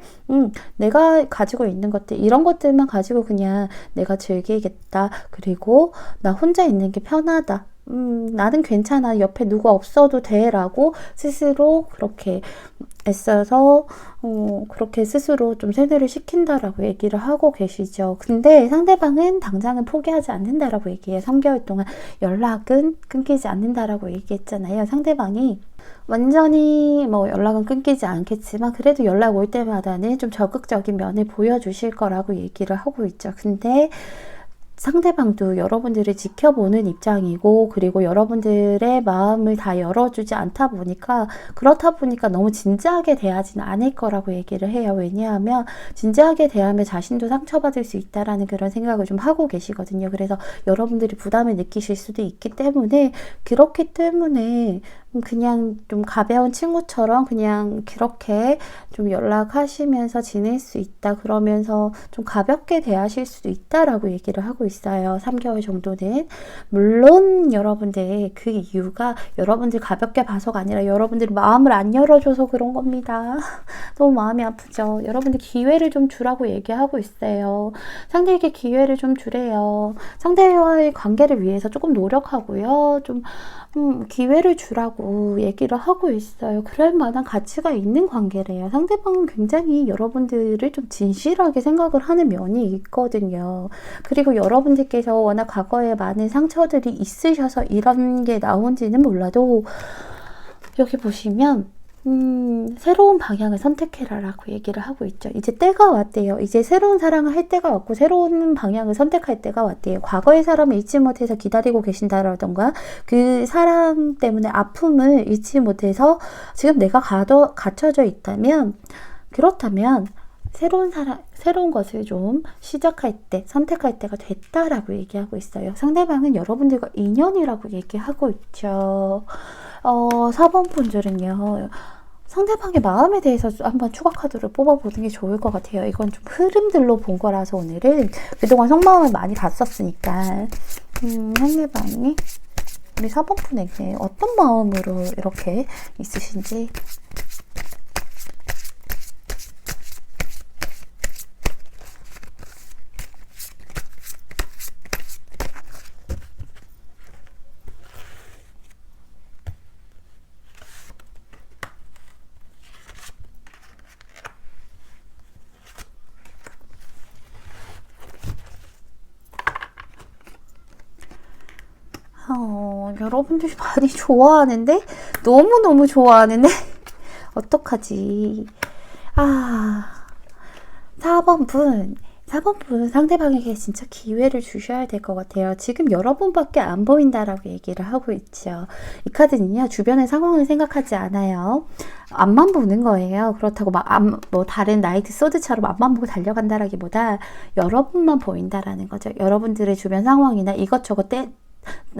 내가 가지고 있는 것들, 이런 것들만 가지고 그냥 내가 즐기겠다. 그리고 나 혼자 있는 게 편하다. 나는 괜찮아. 옆에 누가 없어도 돼. 라고 스스로 그렇게 애써서 그렇게 스스로 좀 세뇌를 시킨다라고 얘기를 하고 계시죠. 근데 상대방은 당장은 포기하지 않는다라고 얘기해요. 3개월 동안 연락은 끊기지 않는다라고 얘기했잖아요. 상대방이 완전히 뭐 연락은 끊기지 않겠지만 그래도 연락 올 때마다는 좀 적극적인 면을 보여주실 거라고 얘기를 하고 있죠. 근데 상대방도 여러분들을 지켜보는 입장이고, 그리고 여러분들의 마음을 다 열어주지 않다 보니까, 그렇다 보니까 너무 진지하게 대하지는 않을 거라고 얘기를 해요. 왜냐하면 진지하게 대하면 자신도 상처받을 수 있다라는 그런 생각을 좀 하고 계시거든요. 그래서 여러분들이 부담을 느끼실 수도 있기 때문에, 그렇기 때문에 그냥 좀 가벼운 친구처럼 그냥 그렇게 좀 연락하시면서 지낼 수 있다, 그러면서 좀 가볍게 대하실 수도 있다라고 얘기를 하고 있어요. 3개월 정도는. 물론 여러분들 그 이유가 여러분들 가볍게 봐서가 아니라 여러분들이 마음을 안 열어줘서 그런 겁니다. 너무 마음이 아프죠. 여러분들 기회를 좀 주라고 얘기하고 있어요. 상대에게 기회를 좀 주래요. 상대와의 관계를 위해서 조금 노력하고요. 좀 기회를 주라고 얘기를 하고 있어요. 그럴 만한 가치가 있는 관계래요. 상대방은 굉장히 여러분들을 좀 진실하게 생각을 하는 면이 있거든요. 그리고 여러분들께서 워낙 과거에 많은 상처들이 있으셔서 이런 게 나온지는 몰라도, 여기 보시면 새로운 방향을 선택해라 라고 얘기를 하고 있죠. 이제 때가 왔대요. 이제 새로운 사랑을 할 때가 왔고 새로운 방향을 선택할 때가 왔대요. 과거의 사람을 잊지 못해서 기다리고 계신다라던가, 그 사랑 때문에 아픔을 잊지 못해서 지금 내가 갇혀져 있다면, 그렇다면 새로운 것을 좀 시작할 때, 선택할 때가 됐다라고 얘기하고 있어요. 상대방은 여러분들과 인연이라고 얘기하고 있죠. 4번 분들은요, 상대방의 마음에 대해서 한번 추가 카드를 뽑아보는 게 좋을 것 같아요. 이건 좀 흐름들로 본 거라서 오늘은 그동안 속마음을 많이 봤었으니까, 상대방이 우리 4번 분에게 어떤 마음으로 이렇게 있으신지. 여러분들이 많이 좋아하는데? 너무너무 좋아하는데? 어떡하지? 4번 분 상대방에게 진짜 기회를 주셔야 될 것 같아요. 지금 여러분밖에 안 보인다라고 얘기를 하고 있죠. 이 카드는요, 주변의 상황을 생각하지 않아요. 앞만 보는 거예요. 그렇다고 뭐 다른 나이트 소드처럼 앞만 보고 달려간다라기보다 여러분만 보인다라는 거죠. 여러분들의 주변 상황이나 이것저것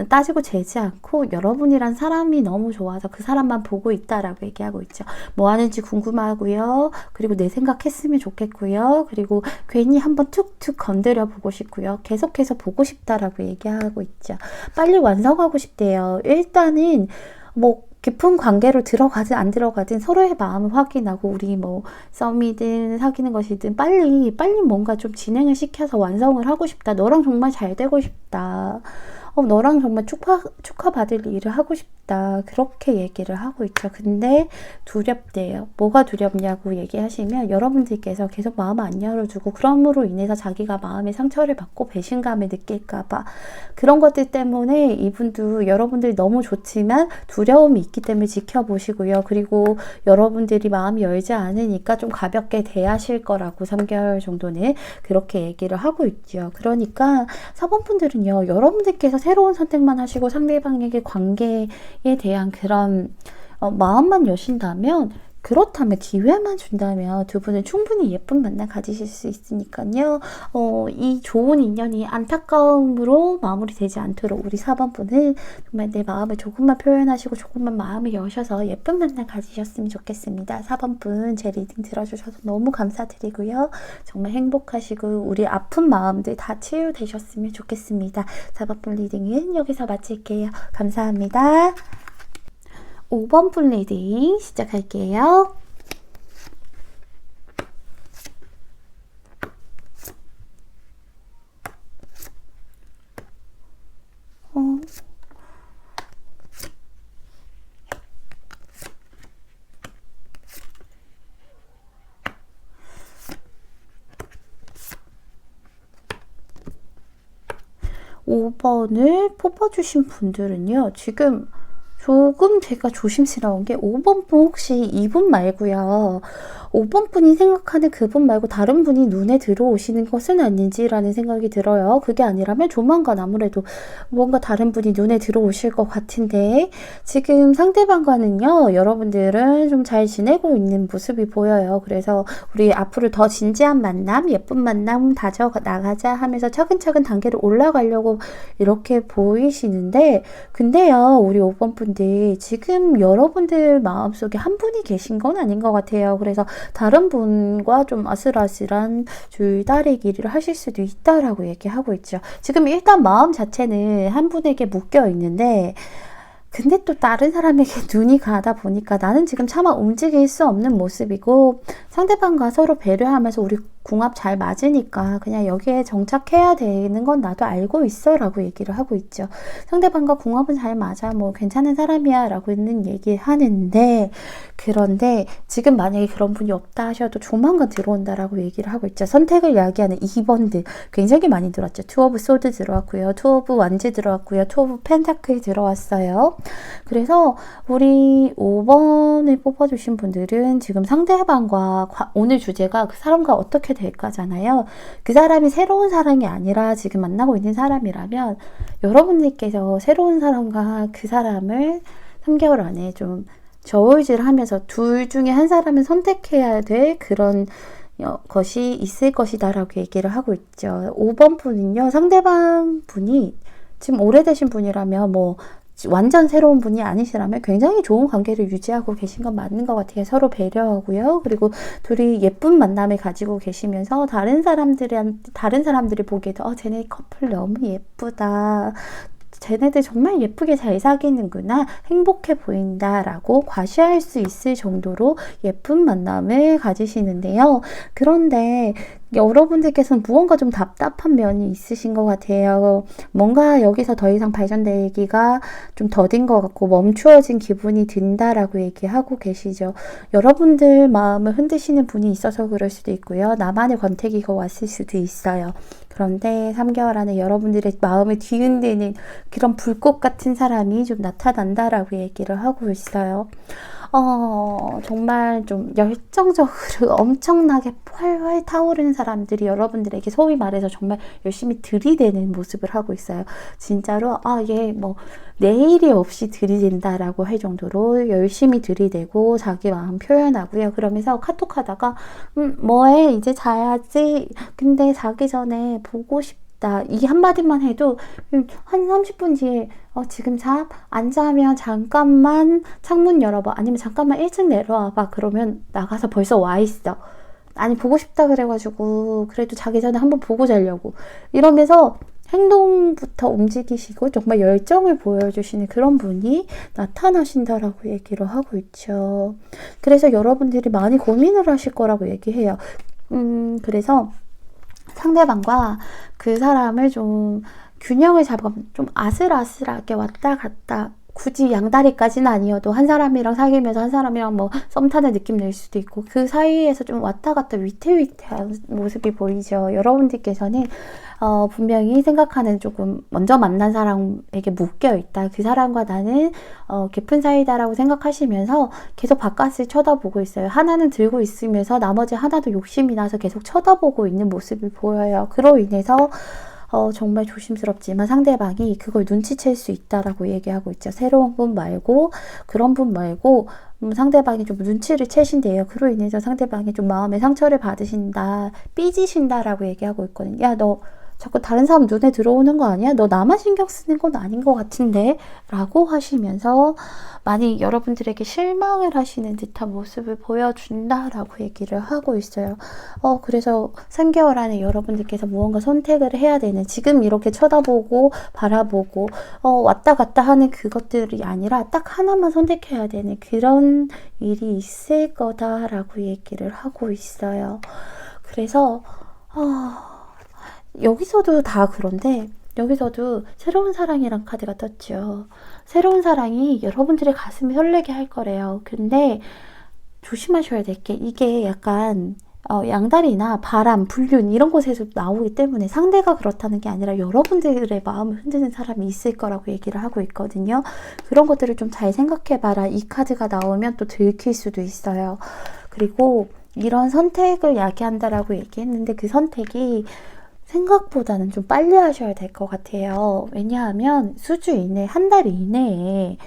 따지고 재지 않고 여러분이란 사람이 너무 좋아서 그 사람만 보고 있다라고 얘기하고 있죠. 뭐 하는지 궁금하고요. 그리고 내 생각했으면 좋겠고요. 그리고 괜히 한번 툭툭 건드려 보고 싶고요. 계속해서 보고 싶다라고 얘기하고 있죠. 빨리 완성하고 싶대요. 일단은 뭐 깊은 관계로 들어가든 안 들어가든 서로의 마음을 확인하고 우리 뭐 썸이든 사귀는 것이든 빨리 뭔가 좀 진행을 시켜서 완성을 하고 싶다. 너랑 정말 잘 되고 싶다. 너랑 정말 축하받을 일을 하고 싶다. 그렇게 얘기를 하고 있죠. 근데 두렵대요. 뭐가 두렵냐고 얘기하시면 여러분들께서 계속 마음을 안 열어주고 그럼으로 인해서 자기가 마음의 상처를 받고 배신감을 느낄까봐 그런 것들 때문에 이분도 여러분들이 너무 좋지만 두려움이 있기 때문에 지켜보시고요. 그리고 여러분들이 마음이 열지 않으니까 좀 가볍게 대하실 거라고 3개월 정도는 그렇게 얘기를 하고 있죠. 그러니까 4번 분들은요. 여러분들께서 새로운 선택만 하시고 상대방에게 관계에 대한 그런 마음만 여신다면 그렇다면 기회만 준다면 두 분은 충분히 예쁜 만남 가지실 수 있으니까요. 이 좋은 인연이 안타까움으로 마무리되지 않도록 우리 4번 분은 정말 내 마음을 조금만 표현하시고 조금만 마음을 여셔서 예쁜 만남 가지셨으면 좋겠습니다. 4번 분 제 리딩 들어주셔서 너무 감사드리고요. 정말 행복하시고 우리 아픈 마음들 다 치유되셨으면 좋겠습니다. 4번 분 리딩은 여기서 마칠게요. 감사합니다. 5번 분 리딩 시작할게요. (5번을) 뽑아주신 분들은요. 지금 조금 제가 조심스러운 게 5번 분 혹시 이분 말고요. 5번 분이 생각하는 그분 말고 다른 분이 눈에 들어오시는 것은 아닌지라는 생각이 들어요. 그게 아니라면 조만간 아무래도 뭔가 다른 분이 눈에 들어오실 것 같은데 지금 상대방과는요. 여러분들은 좀 잘 지내고 있는 모습이 보여요. 그래서 우리 앞으로 더 진지한 만남, 예쁜 만남 다져 나가자 하면서 차근차근 단계를 올라가려고 이렇게 보이시는데 근데요. 우리 5번 분들 지금 여러분들 마음속에 한 분이 계신 건 아닌 것 같아요. 그래서 다른 분과 좀 아슬아슬한 줄다리 길이를 하실 수도 있다라고 얘기하고 있죠. 지금 일단 마음 자체는 한 분에게 묶여 있는데 근데 또 다른 사람에게 눈이 가다 보니까 나는 지금 차마 움직일 수 없는 모습이고 상대방과 서로 배려하면서 우리 궁합 잘 맞으니까 그냥 여기에 정착해야 되는 건 나도 알고 있어 라고 얘기를 하고 있죠. 상대방과 궁합은 잘 맞아 뭐 괜찮은 사람이야 라고는 얘기하는데 그런데 지금 만약에 그런 분이 없다 하셔도 조만간 들어온다라고 얘기를 하고 있죠. 선택을 이야기하는 2번들 굉장히 많이 들어왔죠. 투 오브 소드 들어왔고요. 투 오브 완즈 들어왔고요. 투 오브 펜타클 들어왔어요. 그래서 우리 5번을 뽑아주신 분들은 지금 상대방과 오늘 주제가 그 사람과 어떻게 될까잖아요. 그 사람이 새로운 사람이 아니라 지금 만나고 있는 사람이라면 여러분들께서 새로운 사람과 그 사람을 3개월 안에 좀 저울질하면서 둘 중에 한 사람을 선택해야 될 그런 것이 있을 것이다 라고 얘기를 하고 있죠. 5번 분은요. 상대방 분이 지금 오래되신 분이라면 뭐 완전 새로운 분이 아니시라면 굉장히 좋은 관계를 유지하고 계신 건 맞는 것 같아요. 서로 배려하고요. 그리고 둘이 예쁜 만남을 가지고 계시면서 다른 사람들이 보기에도 쟤네 커플 너무 예쁘다. 쟤네들 정말 예쁘게 잘 사귀는구나. 행복해 보인다 라고 과시할 수 있을 정도로 예쁜 만남을 가지시는데요. 그런데 여러분들께서는 무언가 좀 답답한 면이 있으신 것 같아요. 뭔가 여기서 더 이상 발전되기가 좀 더딘 것 같고 멈추어진 기분이 든다라고 얘기하고 계시죠. 여러분들 마음을 흔드시는 분이 있어서 그럴 수도 있고요. 나만의 권태기가 왔을 수도 있어요. 그런데 3개월 안에 여러분들의 마음을 뒤흔드는 그런 불꽃 같은 사람이 좀 나타난다라고 얘기를 하고 있어요. 정말 좀 열정적으로 엄청나게 활활 타오르는 사람들이 여러분들에게 소위 말해서 정말 열심히 들이대는 모습을 하고 있어요. 진짜로, 얘 뭐, 내일이 없이 들이댄다라고 할 정도로 열심히 들이대고 자기 마음 표현하고요. 그러면서 카톡 하다가, 뭐해? 이제 자야지. 근데 자기 전에 보고 싶다. 이 한마디만 해도 한 30분 뒤에 지금 자? 안 자면 잠깐만 창문 열어봐. 아니면 잠깐만 1층 내려와봐. 그러면 나가서 벌써 와 있어. 아니 보고 싶다 그래가지고 그래도 자기 전에 한번 보고 자려고. 이러면서 행동부터 움직이시고 정말 열정을 보여주시는 그런 분이 나타나신다라고 얘기를 하고 있죠. 그래서 여러분들이 많이 고민을 하실 거라고 얘기해요. 그래서 상대방과 그 사람을 좀 균형을 잡아 좀 아슬아슬하게 왔다 갔다 굳이 양다리까지는 아니어도 한 사람이랑 사귀면서 한 사람이랑 뭐 썸 타는 느낌 낼 수도 있고 그 사이에서 좀 왔다 갔다 위태위태한 모습이 보이죠. 여러분들께서는 분명히 생각하는 조금 먼저 만난 사람에게 묶여 있다. 그 사람과 나는 깊은 사이다라고 생각하시면서 계속 바깥을 쳐다보고 있어요. 하나는 들고 있으면서 나머지 하나도 욕심이 나서 계속 쳐다보고 있는 모습이 보여요. 그로 인해서 정말 조심스럽지만 상대방이 그걸 눈치챌 수 있다라고 얘기하고 있죠. 새로운 분 말고 그런 분 말고 상대방이 좀 눈치를 채신대요. 그로 인해서 상대방이 좀 마음의 상처를 받으신다, 삐지신다라고 얘기하고 있거든요. 야, 너 자꾸 다른 사람 눈에 들어오는 거 아니야? 너 나만 신경 쓰는 건 아닌 것 같은데? 라고 하시면서 많이 여러분들에게 실망을 하시는 듯한 모습을 보여준다라고 얘기를 하고 있어요. 그래서 3개월 안에 여러분들께서 무언가 선택을 해야 되는, 지금 이렇게 쳐다보고 바라보고 왔다 갔다 하는 그것들이 아니라 딱 하나만 선택해야 되는 그런 일이 있을 거다라고 얘기를 하고 있어요. 그래서 여기서도 다 그런데 여기서도 새로운 사랑이란 카드가 떴죠. 새로운 사랑이 여러분들의 가슴을 설레게 할 거래요. 근데 조심하셔야 될 게 이게 약간 양다리나 바람, 불륜 이런 곳에서 나오기 때문에 상대가 그렇다는 게 아니라 여러분들의 마음을 흔드는 사람이 있을 거라고 얘기를 하고 있거든요. 그런 것들을 좀 잘 생각해봐라. 이 카드가 나오면 또 들킬 수도 있어요. 그리고 이런 선택을 야기한다라고 얘기했는데 그 선택이 생각보다는 좀 빨리 하셔야 될 것 같아요. 왜냐하면 수주 이내, 한 달 이내에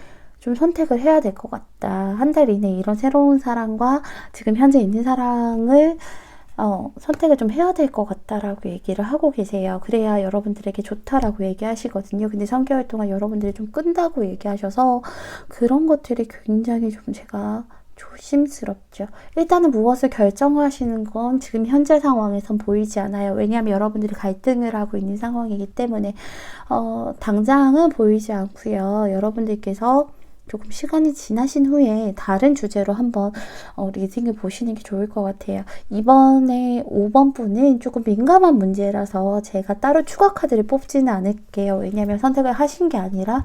좀 선택을 해야 될 것 같다. 한 달 이내에 이런 새로운 사랑과 지금 현재 있는 사랑을 선택을 좀 해야 될 것 같다라고 얘기를 하고 계세요. 그래야 여러분들에게 좋다라고 얘기하시거든요. 근데 3개월 동안 여러분들이 좀 끈다고 얘기하셔서 그런 것들이 굉장히 좀 제가 조심스럽죠. 일단은 무엇을 결정하시는 건 지금 현재 상황에선 보이지 않아요. 왜냐하면 여러분들이 갈등을 하고 있는 상황이기 때문에 당장은 보이지 않고요. 여러분들께서 조금 시간이 지나신 후에 다른 주제로 한번 리딩을 보시는 게 좋을 것 같아요. 이번에 5번 분은 조금 민감한 문제라서 제가 따로 추가 카드를 뽑지는 않을게요. 왜냐하면 선택을 하신 게 아니라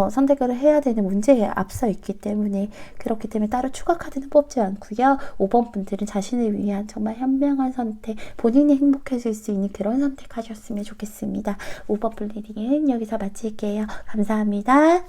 선택을 해야 되는 문제에 앞서 있기 때문에 그렇기 때문에 따로 추가 카드는 뽑지 않고요. 5번 분들은 자신을 위한 정말 현명한 선택, 본인이 행복해질 수 있는 그런 선택하셨으면 좋겠습니다. 5번 분 리딩은 여기서 마칠게요. 감사합니다.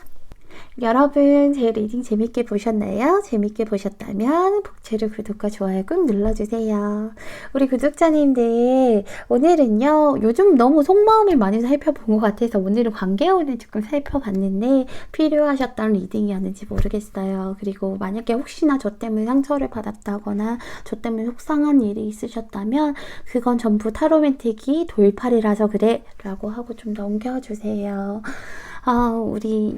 여러분 제 리딩 재밌게 보셨나요? 재밌게 보셨다면 복채로 구독과 좋아요 꾹 눌러주세요. 우리 구독자님들 오늘은요 요즘 너무 속마음을 많이 살펴본 것 같아서 오늘은 관계운을 조금 살펴봤는데 필요하셨던 리딩이었는지 모르겠어요. 그리고 만약에 혹시나 저 때문에 상처를 받았다거나 저 때문에 속상한 일이 있으셨다면 그건 전부 타로 멘트기 돌팔이라서 그래 라고 하고 좀 넘겨주세요. 우리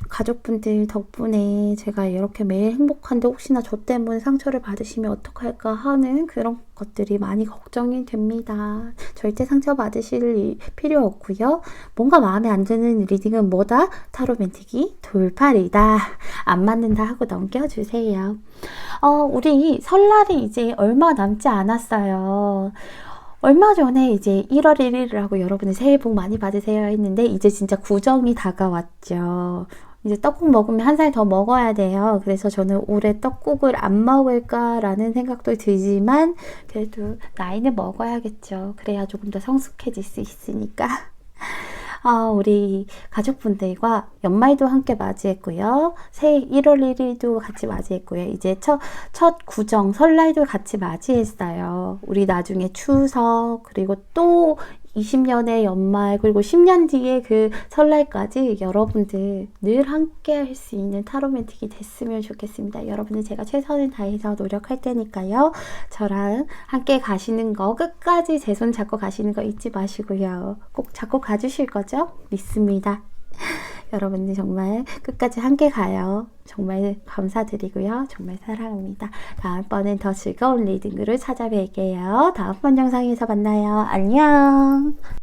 가족분들 덕분에 제가 이렇게 매일 행복한데 혹시나 저 때문에 상처를 받으시면 어떡할까 하는 그런 것들이 많이 걱정이 됩니다. 절대 상처 받으실 필요 없고요. 뭔가 마음에 안 드는 리딩은 뭐다? 타로 멘티기 돌팔이다. 안 맞는다 하고 넘겨주세요. 우리 설날이 이제 얼마 남지 않았어요. 얼마 전에 이제 1월 1일이라고 여러분이 새해 복 많이 받으세요 했는데 이제 진짜 구정이 다가왔죠. 이제 떡국 먹으면 한 살 더 먹어야 돼요. 그래서 저는 올해 떡국을 안 먹을까라는 생각도 들지만 그래도 나이는 먹어야겠죠. 그래야 조금 더 성숙해질 수 있으니까. 우리 가족분들과 연말도 함께 맞이했고요. 새해 1월 1일도 같이 맞이했고요. 이제 첫 구정, 설날도 같이 맞이했어요. 우리 나중에 추석, 그리고 또 20년의 연말, 그리고 10년 뒤에 그 설날까지 여러분들 늘 함께 할 수 있는 타로맨틱이 됐으면 좋겠습니다. 여러분들 제가 최선을 다해서 노력할 테니까요. 저랑 함께 가시는 거, 끝까지 제 손 잡고 가시는 거 잊지 마시고요. 꼭 잡고 가주실 거죠? 믿습니다. 여러분들 정말 끝까지 함께 가요. 정말 감사드리고요. 정말 사랑합니다. 다음번엔 더 즐거운 리딩으로 찾아뵐게요. 다음번 영상에서 만나요. 안녕.